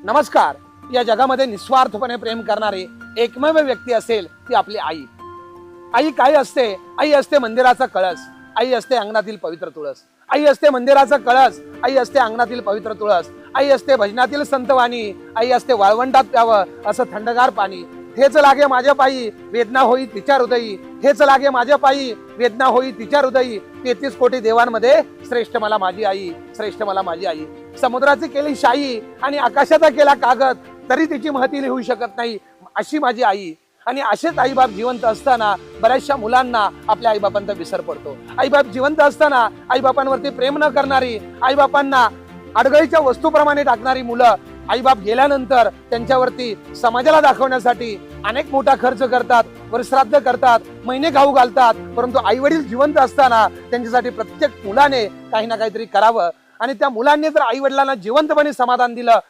नमस्कार. या जगामध्ये निस्वार्थपणे प्रेम करणारी एकमेव व्यक्ती असेल ती आपली आई. आई काय असते? आई असते मंदिराचा कळस, आई असते अंगणातील पवित्र तुळस. आई असते मंदिराचा कळस, आई असते अंगणातील पवित्र तुळस. आई असते भजनातील संतवाणी, आई असते वाळवंटात प्यावं असं थंडगार पाणी. हेच लागे माझ्या पायी वेदना होई तिच्या हृदयी, हेच लागे माझ्या पायी वेदना होई तिच्या हृदयी. 33 कोटी देवांमध्ये श्रेष्ठ मला माझी आई, श्रेष्ठ मला माझी आई. समुद्राची केली शाई आणि आकाशाचा केला कागद, तरी तिची महती लिहू शकत नाही अशी माझी आई. आणि असेच आईबाप जिवंत असताना बऱ्याचशा मुलांना आपल्या आईबापांचा विसर पडतो. आईबाप जिवंत असताना आईबापांवरती प्रेम न करणारी, आईबापांना अडगळीच्या वस्तूप्रमाणे टाकणारी मुलं आईबाप गेल्यानंतर त्यांच्यावरती समाजाला दाखवण्यासाठी अनेक मोठा खर्च करतात, वर्षश्राद्ध करतात, महिने खाऊ घालतात. परंतु आई वडील जिवंत असताना त्यांच्यासाठी प्रत्येक मुलाने काही ना काहीतरी करावं. आणि त्या मुलांनी जर आई वडिलांना जिवंतपणे समाधान दिलं